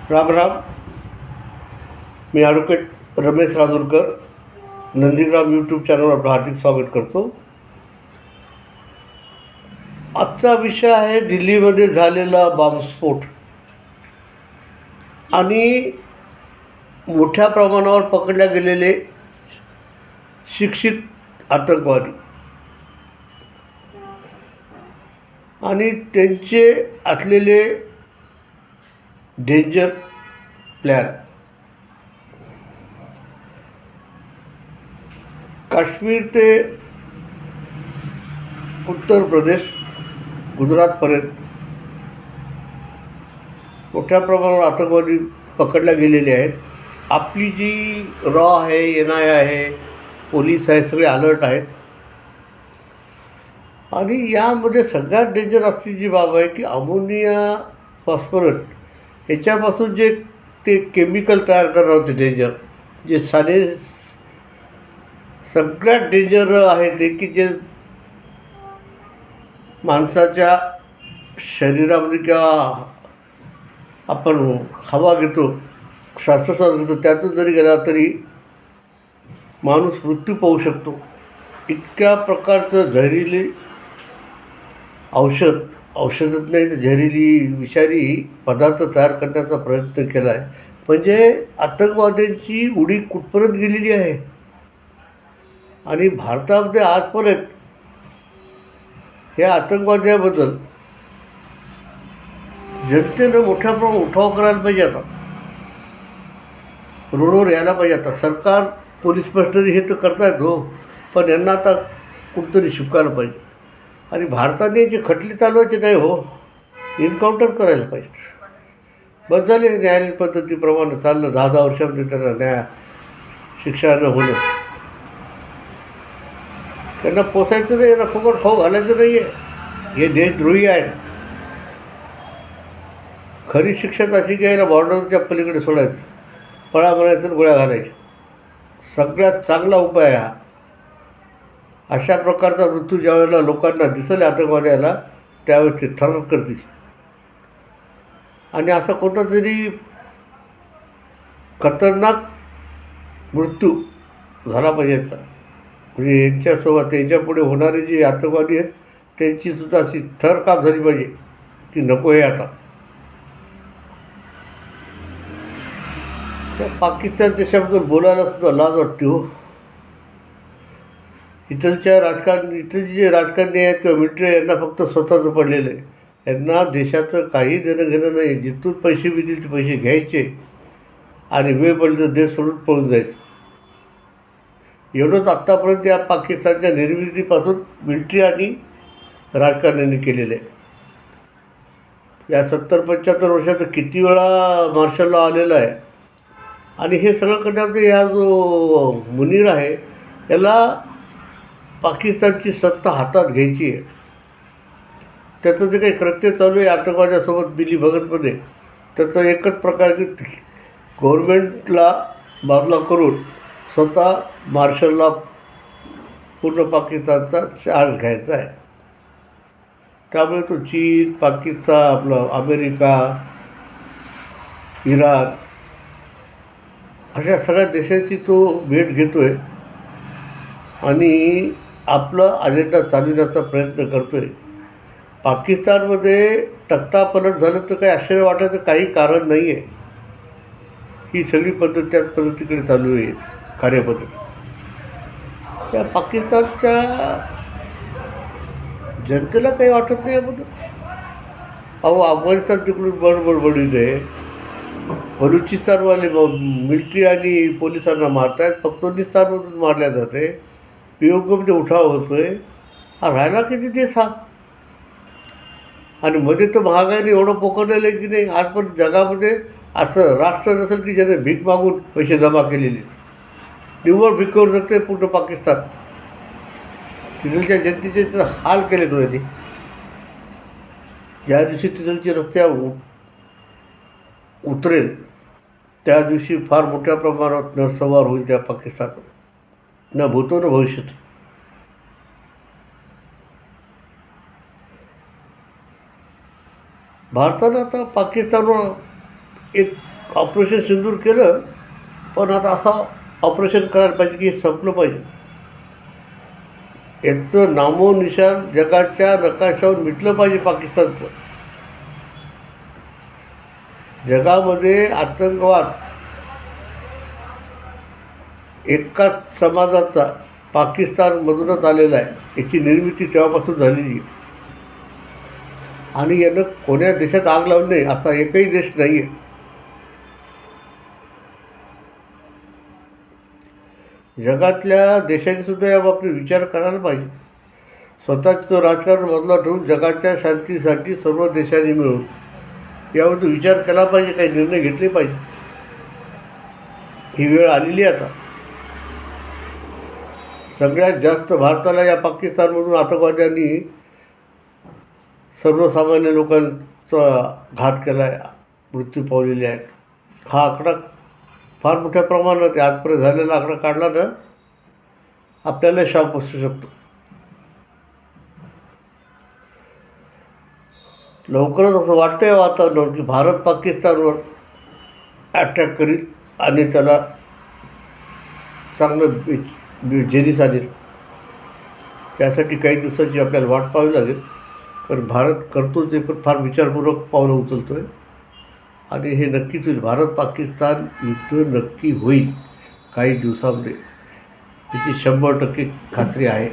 राम राम. मी advocate Ramesh Rajurkar Nandigram YouTube चॅनलवर आपलं हार्दिक स्वागत करतो. आजचा विषय आहे दिल्लीमध्ये झालेला बॉम्बस्फोट आणि मोठ्या प्रमाणावर पकडले गेलेले शिक्षित आतंकवादी आणि त्यांचे असलेले डेंजर प्लॅन. काश्मीर ते उत्तर प्रदेश गुजरातपर्यंत मोठ्या प्रमाणावर आतंकवादी पकडल्या गेलेले आहेत. आपली जी रॉ आहे, NIA आहे, पोलीस आहे, सगळे अलर्ट आहेत. आणि यामध्ये सगळ्यात डेंजर असली जी बाब आहे की अमोनिया फॉस्फरस याच्यापासून जे ते केमिकल तयार करणार होते डेंजर, जे सगळ्यात डेंजर आहे ते की जे माणसाच्या शरीरामध्ये किंवा आपण हवा घेतो, श्वासोच्छ्वास घेतो, त्यातून जरी गेला तरी माणूस मृत्यू पाहू शकतो. इतक्या प्रकारचं जहरीली औषधच नाही तर जहरीली विषारी पदार्थ तयार करण्याचा प्रयत्न केला आहे. म्हणजे आतंकवाद्यांची उडी कुठपर्यंत गेलेली आहे. आणि भारतामध्ये आजपर्यंत या आतंकवाद्याबद्दल जनतेनं मोठ्या प्रमाणात उठाव करायला पाहिजे. आता रोडवर यायला पाहिजे. आता सरकार, पोलीस कस्टडी हे तर करतायत हो, पण यांना आता कुठंतरी शिकायला पाहिजे. आणि भारताने जे खटले चालवायचे नाही हो, एन्काउंटर करायला पाहिजे. बस झाले न्यायालयीन पद्धतीप्रमाणे चाललं. 10-10 वर्षामध्ये त्यांना शिक्षा न होणं. त्यांना पोसायचं नाही, यांना फुकट खाऊ घालायचं नाही आहे. हे देशद्रोही आहेत. खरी शिक्षा अशी की याला बॉर्डरच्या पलीकडे सोडायचं, पळा म्हणायचं, गोळ्या घालायच्या. सगळ्यात चांगला उपाय हा. अशा प्रकारचा मृत्यू ज्यावेळेला लोकांना दिसेल आतंकवाद्याला, त्यावेळेस ते थर करतील. आणि असा कोणता तरी खतरनाक मृत्यू झाला पाहिजे याचा. म्हणजे यांच्यासोबत यांच्यापुढे होणारे जे आतंकवादी आहेत त्यांचीसुद्धा अशी थरकाप झाली पाहिजे की नको हे आता. त्या पाकिस्तान देशाबद्दल बोलायला सुद्धा लाज वाटते हो. इथलचे जे राजकारणी आहेत किंवा मिलिटरी आहे, यांना फक्त स्वतःचं पडलेलं आहे. यांना देशाचं काही देणं घेणं नाही. जिथून पैसे मिळतील ते पैसे घ्यायचे आणि वेळ पडली तर देश सोडून पळून जायचं. एवढंच आत्तापर्यंत या पाकिस्तानच्या निर्मितीपासून मिलिटरी आणि राजकारण्यांनी केलेलं आहे. या 70-75 वर्षात किती वेळा मार्शल लॉ आलेला आहे. आणि हे सगळं करण्यामध्ये हा जो मुनीर आहे, याला पाकिस्तानची सत्ता हातात घ्यायची आहे. त्याचं जे काही कृत्य चालू आहे आतंकवाद्यासोबत मिलीभगतमध्ये, त्याचा एकच प्रकार की गव्हर्मेंटला बाजूला करून स्वतः मार्शलला पूर्ण पाकिस्तानचा चार्ज घ्यायचा आहे. त्यामुळे तो चीन, पाकिस्तान, आपलं अमेरिका, इराण अशा सगळ्या देशाची तो भेट घेतो आहे आणि आपलं अजेंडा चालवण्याचा प्रयत्न करतो आहे. पाकिस्तानमध्ये तख्तापलट झालं तर काही आश्चर्य वाटायचं काही कारण नाही आहे. ही सगळी पद्धत त्याच पद्धतीकडे चालू आहे, कार्यपद्धती. त्या पाकिस्तानच्या जनतेला काही वाटत नाही याबद्दल. अहो, अफगाणिस्तान तिकडून बडबडीत आहे. बलुचिस्तानवाले मिलिटरी आणि पोलिसांना मारत आहेत. अफगाणिस्तानमधून मारल्या जाते. POKमध्ये उठाव होतो आहे. हा राहिला किती देश हा. आणि मध्ये तर महागाईने एवढं पोखरलेलं आहे की नाही, आजपर्यंत जगामध्ये असं राष्ट्र नसेल की ज्याने भीक मागून पैसे जमा केलेले. निव्वळ भीकेवर जाते पूर्ण पाकिस्तान. तिथलच्या जनतेचे तर हाल केले तो यांनी. ज्या दिवशी तिथलची रस्त्यावर उतरेल त्या दिवशी फार मोठ्या प्रमाणात नरसंहार होईल त्या पाकिस्तानमध्ये, न भूतो न भविष्यत. भारतानं आता पाकिस्तानवर एक ऑपरेशन सिंदूर केलं, पण आता असं ऑपरेशन करायला पाहिजे की हे संपलं पाहिजे. याचं नामोनिशाण जगाच्या नकाशावर मिटलं पाहिजे पाकिस्तानचं. जगामध्ये आतंकवाद एकाच समाजाचा पाकिस्तानमधूनच आलेला आहे. याची निर्मिती तेव्हापासून झालेली आहे. आणि यानं कोण्या देशात आग लावली नाही असा एकही देश नाही आहे. जगातल्या देशांनी सुद्धा याबाबतीत विचार करायला पाहिजे. स्वतःचं राजकारण बाजूला ठेवून जगाच्या शांतीसाठी सर्व देशांनी मिळून यावर विचार केला पाहिजे, काही निर्णय घेतले पाहिजे. ही वेळ आलेली आहे आता. सगळ्यात जास्त भारताला या पाकिस्तानमधून आतंकवाद्यांनी सर्वसामान्य लोकांचा घात केला आहे, मृत्यू पावलेले आहेत. हा आकडा फार मोठ्या प्रमाणात आहे. आजपर्यंत झालेला आकडा काढला ना आपल्याला शॉक बसू शकतो. लवकरच असं वाटतंय वातावरण की भारत पाकिस्तानवर अटॅक करील आणि त्याला चांगलं जेरीस आणेल. यासाठी काही दिवसांची आपल्याला वाट पाहावी लागेल. कारण भारत करतोच, ते पण फार विचारपूर्वक पावलं उचलतो आहे. आणि हे नक्कीच होईल. भारत पाकिस्तान युद्ध नक्की होईल काही दिवसामध्ये, याची 100% खात्री आहे.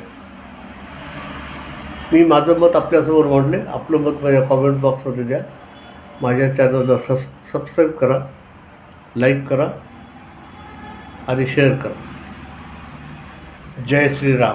मी माझं मत आपल्यासमोर मांडले. आपलं मत माझ्या कॉमेंट बॉक्समध्ये द्या. माझ्या चॅनलला सबस्क्राईब करा, लाईक करा आणि शेअर करा. जय श्रीराम.